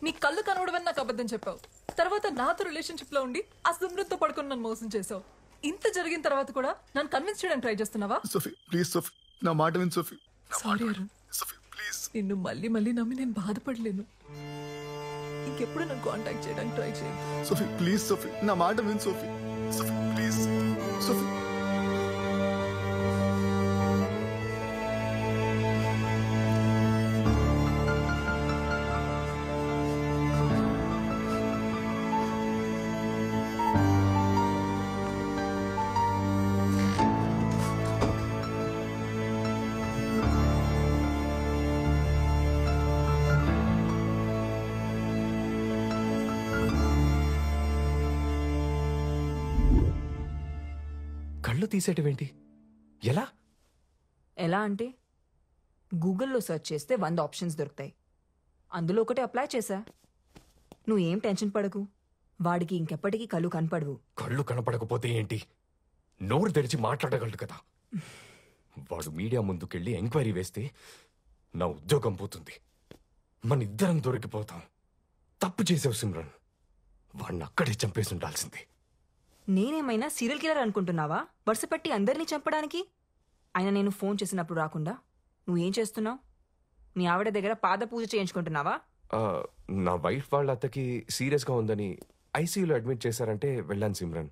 నీ కళ్ళు కనవడమని నాకు అబద్ధం చెప్పావు. తర్వాత నాతో రిలేషన్షిప్ లో ఉండి ఆ సిమ్రన్తో పడుకుని నన్ను మోసం చేసావు. ఇంత జరిగిన తర్వాత కూడా నన్ను కన్విన్స్ చేయడానికి ట్రై చేస్తున్నావా? సోఫీ ప్లీజ్, సోఫీ నా మాట విను Sophie. Sorry Arun, Sophie please. నిన్ను మళ్ళీ మళ్ళీ నమ్మి నేను బాధపడలేను. ఇంకెప్పుడు నన్ను కాంటాక్ట్ చేయడానికి ట్రై చేయండి. సోఫీ ప్లీజ్, సోఫీ నా మాట విను సోఫీ. Sophie please, Sophie. కళ్ళు తీసేటివేంటి? ఎలా ఎలా అంటే గూగుల్లో సెర్చ్ చేస్తే 100 ఆప్షన్స్ దొరుకుతాయి. అందులో ఒకటి అప్లై చేశా. నువ్వేం టెన్షన్ పడకు, వాడికి ఇంకెప్పటికీ కళ్ళు కనపడవు. కళ్ళు కనపడకపోతే ఏంటి, నోరు తెరిచి మాట్లాడగలడు కదా. వాడు మీడియా ముందుకెళ్ళి ఎంక్వైరీ వేస్తే నా ఉద్యోగం పోతుంది, మన ఇద్దరం దొరికిపోతాం. తప్పు చేసావు సిమ్రన్, వాడిని అక్కడే చంపేసి ఉండాల్సింది. నేనేమైనా సీరియల్ కిల్లర్ అనుకుంటున్నావా వరుస పెట్టి అందరినీ చంపడానికి? ఆయన నేను ఫోన్ చేసినప్పుడు రాకుండా నువ్వేం చేస్తున్నావు? మీ ఆవిడ దగ్గర పాద పూజ చేయించుకుంటున్నావా? నా వైఫ్ వాళ్ళ అత్తకి సీరియస్గా ఉందని ఐసీయూలో అడ్మిట్ చేశారంటే వెళ్ళాను సిమ్రన్.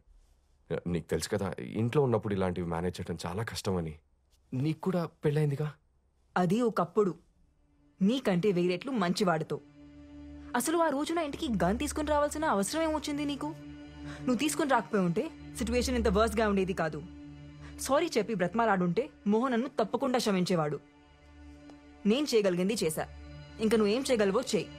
నీకు తెలుసు కదా, ఇంట్లో ఉన్నప్పుడు ఇలాంటివి మేనేజ్ చేయడం చాలా కష్టం అని. నీకు కూడా పెళ్ళైందిగా. అది ఒకప్పుడు, నీకంటే వేరేట్లు మంచివాడితో. అసలు ఆ రోజున ఇంటికి గన్ తీసుకుని రావాల్సిన అవసరం ఏమొచ్చింది నీకు? నువ్వు తీసుకుని రాకపోయి ఉంటే సిచ్యువేషన్ ఇంత వర్స్ గా ఉండేది కాదు. సారీ చెప్పి బ్రతమాలాడుంటే మోహన్ నన్ను తప్పకుండా క్షమించేవాడు. నేను చేయగలిగింది చేశా, ఇంకా నువ్వేం చేయగలవో చేయి.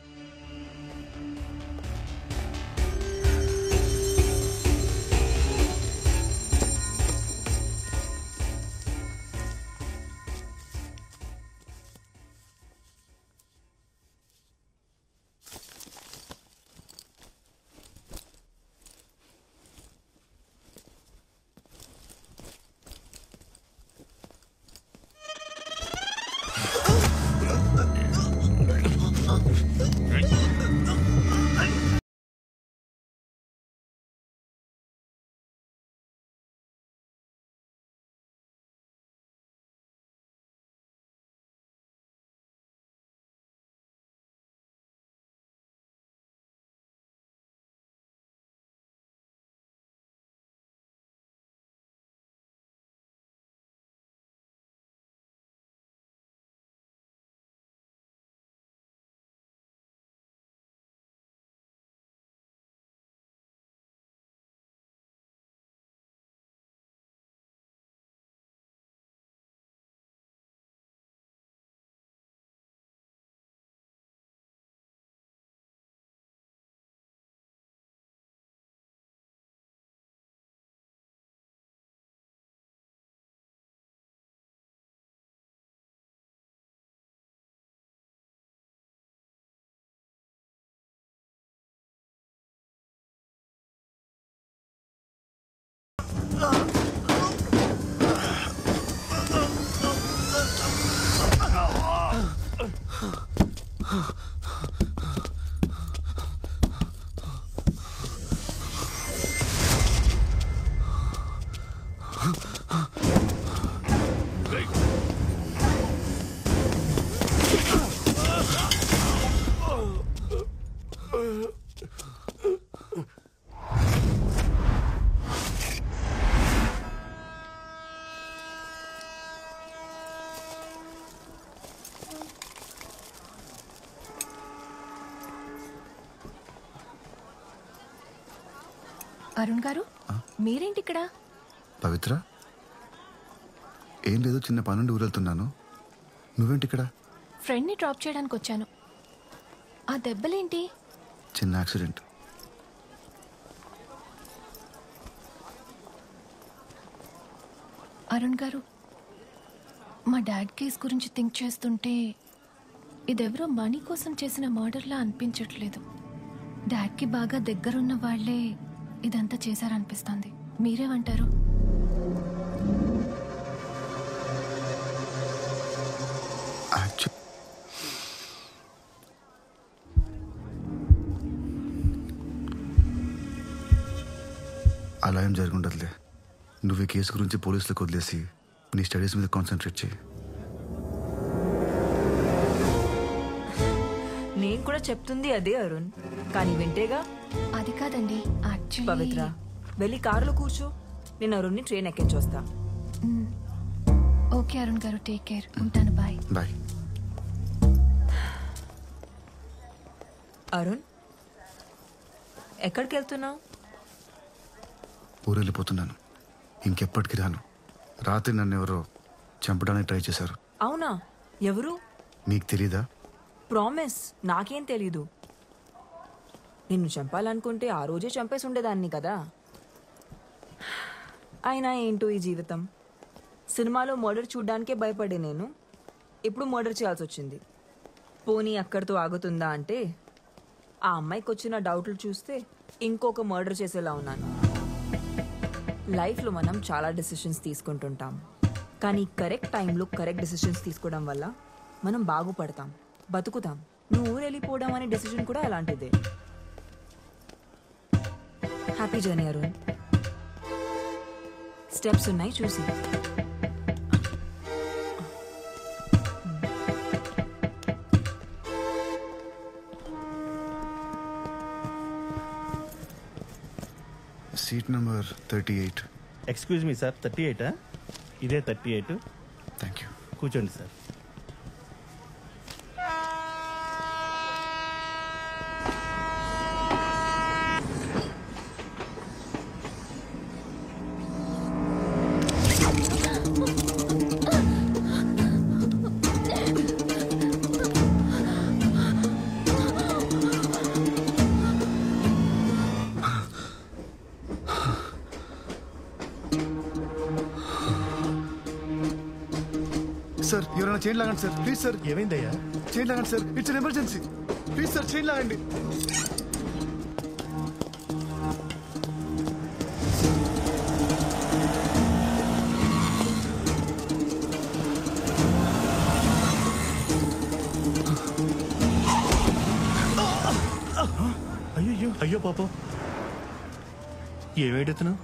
అరుణ్ గారు, మీరేంటి ఇక్కడ? పవిత్ర, ఏం లేదు, చిన్న పనుండి ఊరెళ్తున్నాను. నువ్వేంటి ఇక్కడ? ఫ్రెండ్ని డ్రాప్ చేయడానికి వచ్చాను. ఆ దెబ్బలేంటి? చిన్న యాక్సిడెంట్. అరుణ్ గారు, మా డాడ్ కేస్ గురించి థింక్ చేస్తుంటే ఇదెవరో మనీ కోసం చేసిన మర్డర్లా అనిపించట్లేదు. డాడ్కి బాగా దగ్గరున్న వాళ్లే ఇదంతా చేశారనిపిస్తుంది. మీరేమంటారు? అలా ఏం జరుగుండదులే. నువ్వు ఈ కేసు గురించి పోలీసులకు వదిలేసి నీ స్టడీస్ మీద కాన్సన్ట్రేట్ చేయి. నేను కూడా చెప్తుంది అదే అరుణ్, కానీ వింటేగా. అది కాదండి పవిత్ర, యాక్చువల్లీ వెళ్ళి కారులో కూర్చో, నేను అరుణ్ని ట్రైన్ ఎక్కించొస్తా. ఓకే అరుణ్ గారు, టేక్ కేర్, ఉంటాను, బాయ్. బాయ్. అరుణ్, ఎక్కడికి వెళ్తున్నావు? ఊరు వెళ్ళిపోతున్నాను. ఇంకెప్పటికి రాను. రాత్రి నన్ను ఎవరో చంపడానికి ట్రై చేశారు. అవునా? ఎవరు? మీకు తెలీదా? ప్రామిస్, నాకేం తెలీదు. నిన్ను చంపాలనుకుంటే ఆ రోజే చంపేసి ఉండేదాన్ని కదా. అయినా ఏంటో ఈ జీవితం. సినిమాలో మర్డర్ చూడ్డానికే భయపడే నేను ఇప్పుడు మర్డర్ చేయాల్సి వచ్చింది. పోనీ అక్కడితో ఆగుతుందా అంటే ఆ అమ్మాయికి వచ్చిన డౌట్లు చూస్తే ఇంకొక మర్డర్ చేసేలా ఉన్నాను. లైఫ్లో మనం చాలా డెసిషన్స్ తీసుకుంటుంటాం, కానీ కరెక్ట్ టైంలో కరెక్ట్ డెసిషన్స్ తీసుకోవడం వల్ల మనం బాగుపడతాం, బతుకుతాం. నువ్వు ఊరు వెళ్ళిపోవడం అనే డెసిషన్ కూడా అలాంటిదే. Happy journey Arun. స్టెప్స్ ఉన్నాయి చూసి. Seat number 38. Excuse me sir, 38 ఇదే 38. Thank you. కూర్చోండి సార్. సార్, ఎవరైనా చైన్ లాగండి సార్, ప్లీజ్ సార్. ఏమైందయ్యా? చైన్ లాగండి sir, it's an emergency. Please sir, chain లాగండి. అయ్యో అయ్యో పాపం, ఏమేడుతున్నావు?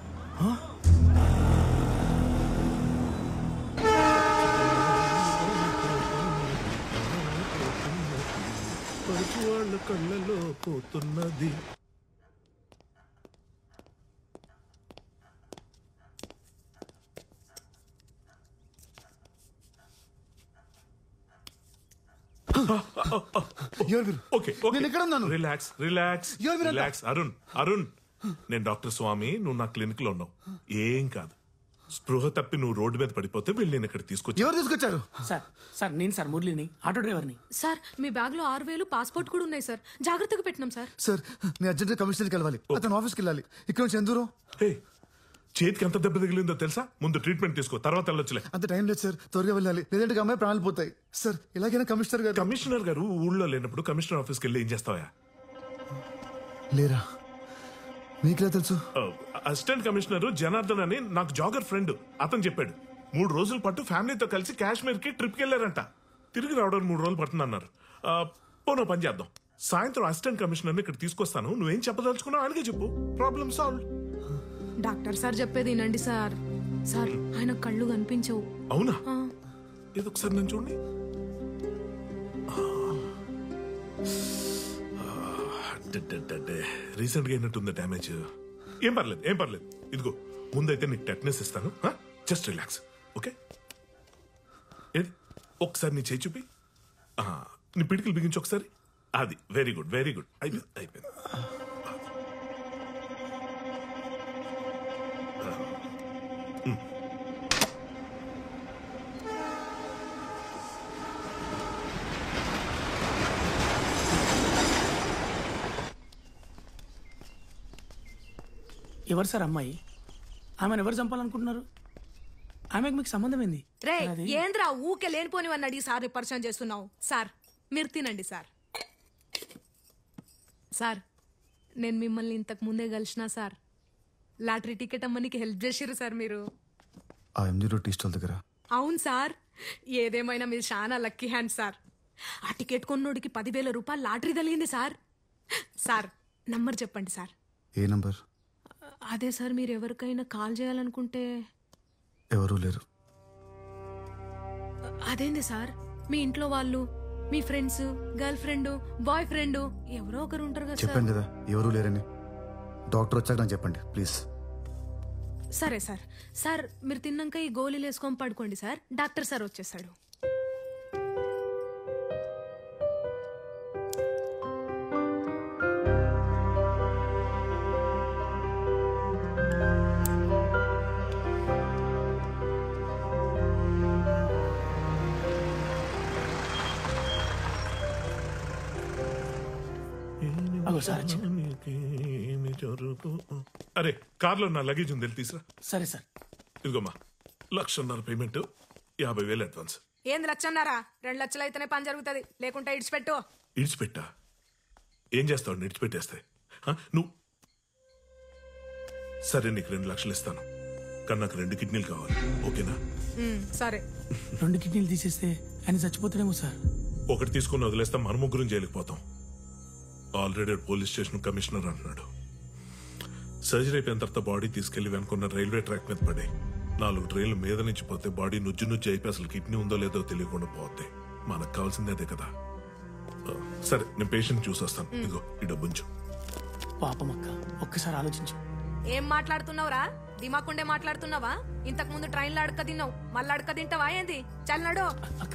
వాళ్ళ కళ్ళలో పోతున్నది. నేను ఎక్కడ ఉన్నాను? రిలాక్స్ రిలాక్స్ ఎవరు వీరంతా? రిలాక్స్. అరుణ్ అరుణ్, నేను డాక్టర్ స్వామి, నువ్వు నా క్లినిక్ లో ఉన్నావు. ఏం కాదు. స్పృహ తప్పి నువ్వు రోడ్డు మీద పడిపోతే వెళ్ళి నేను ఇక్కడ తీసుకొచ్చి. ఎవరు తీసుకొచ్చారు? సార్ నేను సార్ మురళిని, ఆటో డ్రైవర్ని. సార్ మీ బ్యాగ్ లో 6,000 పాస్పోర్ట్ కూడా ఉన్నాయి సార్, జాగ్రత్తగా పెట్టినాం సార్. సార్, నేను అర్జెంట్ కమిషనర్కి వెళ్ళాలి. అతను ఆఫీస్కి వెళ్ళాలి. ఇక్కడ నుంచి ఎంత దూరం? హే, చేతికి ఎంత దెబ్బ తగిలిందో తెలుసా? ముందు ట్రీట్మెంట్ తీసుకో, తర్వాత వెళ్ళొచ్చులే. అంత టైం లేదు సార్, త్వరగా వెళ్ళాలి, లేదంటే అమ్మాయి ప్రాణాలు పోతాయి. సార్, ఇలాగైనా కమిషనర్ గారు. కమిషనర్ గారు ఊళ్ళో లేనప్పుడు కమిషనర్ ఆఫీస్కి వెళ్ళి ఏం చేస్తావా? లేరా? మీకులా తెలుసు? అసిస్టెంట్ కమిషనర్ జనార్దన్ అని నాకు జాగర్ ఫ్రెండ్, అతను చెప్పాడు. 3 రోజుల పాటు ఫ్యామిలీతో కలిసి కాశ్మీర్ కి ట్రిప్ కి వెళ్ళారంట. తిరిగి రావడానికి 3 రోజులు పడుతుందన్నారు. పోనో పని చేద్దాం, సాయంత్రం అసిస్టెంట్ కమిషనర్ ఇక్కడ తీసుకొస్తాను. నువ్వేం చెప్పదలుచుకున్నావు అలాగే చెప్పు, ప్రాబ్లం సాల్వ్. డాక్టర్ సార్ చెప్పేది వినండి సార్. సార్ ఆయన కళ్ళు కనిపించవు. అవునా? ఏదో ఒకసారి నేను చూడండి. రీసెంట్ గా అయినట్టుంది డ్యామేజ్. ఏం పర్లేదు ఏం పర్లేదు. ఇదిగో ముందైతే నీకు టెట్నెస్ ఇస్తాను. Just relax, okay? ఏది ఒకసారి నీ చేయి చూపి. నీ పిడికిలు బిగించి ఒకసారి. అది వెరీ గుడ్ వెరీ గుడ్. అయిపోయింది అయిపోయింది. ఎవరు సార్ అమ్మాయి? ఆమెను ఎవరు చంపాలనుకుంటున్నారు? ఆమెకు మీకు సంబంధం ఏంది? రే ఏంద్రా ఊకే లేనిపోనివని అడిగి సార్ పరిచయం చేస్తున్నావు. సార్ మీరు తినండి సార్. సార్ నేను మిమ్మల్ని ఇంతకు ముందే కలిసిన సార్. లాటరీ టికెట్ అమ్మనికి హెల్ప్ చేసిర్రు సార్ మీరు. ఆ ఎంజీరో టీ స్టాల్ దగ్గర. అవును సార్, ఏదేమైనా మీరు చాలా లక్కీ హ్యాండ్ సార్. ఆ టికెట్ కొన్నోడికి 10,000 రూపాయలు లాటరీ తగిలింది సార్. సార్ నంబర్ చెప్పండి సార్. ఏ నంబర్? అదే సార్, మీరు ఎవరికైనా కాల్ చేయాలనుకుంటే. ఎవరూ లేరు. అదేంది సార్, మీ ఇంట్లో వాళ్ళు, మీ friends, girlfriend, boyfriend ఎవరో ఒకరు ఉంటారు కదా సార్. చెప్పాను కదా ఎవరూ లేరని. డాక్టర్ వచ్చాక నాకు చెప్పండి ప్లీజ్. సరే సార్. సార్ మీరు తిన్నాక ఈ గోళీలు వేసుకొని పడుకోండి సార్, డాక్టర్ సార్ వచ్చేసాడు. అరే కార్లో నా లగేజ్ ఉంది, వెళ్ళి తీసురా. సరే సార్. ఇదిగోమ్మా 1,50,000 payment, 50,000 advance. ఏంది లచ్చన్నారా? 2 లక్షలు అయితేనే పని జరుగుతుంది, లేకుంటే ఇడిచిపెట్టు. ఇడిచిపెట్టా? ఏం చేస్తావు ఇడిచిపెట్టేస్తే? నువ్వు సరే, నీకు 2 లక్షలు ఇస్తాను, కానీ నాకు 2 కిడ్నీలు కావాలి, ఓకేనా? సరే. 2 కిడ్నీలు తీసేస్తే ఆయన చచ్చిపోతాడేమో సార్. ఒకటి తీసుకుని వదిలేస్తే మన ముగ్గురం జైలుకి పోతాం. ఆల్రెడీ పోలీస్ స్టేషన్ కమిషనర్ అంటున్నాడు. సర్జరీ అయిపోయిన తర్వాత బాడీ తీసుకెళ్లి వెనుకున్న రైల్వే ట్రాక్ మీద పడే 4 ట్రైన్లు మీద నుంచి పోతే బాడీ నుజ్జు నుజ్జు అయిపోయి అసలు కిడ్నీ ఉందో లేదో తెలియకుండా పోతే మనకు కావాల్సిందే అదే కదా. సరే, నేను పేషెంట్ చూసి వస్తాను. ఇదిగో ఈ డబ్బుంచు. పాపమక్క, ఒక్కసారి ఆలోచించు. ఏం మాట్లాడుతున్నావురా? దిమాకుండే మాట్లాడుతున్నావా? ఇంతకు ముందు ట్రైన్లో అడక తిన్నావు, మళ్ళీ అడక తింటావా ఏంది? చల్లడు. అక్క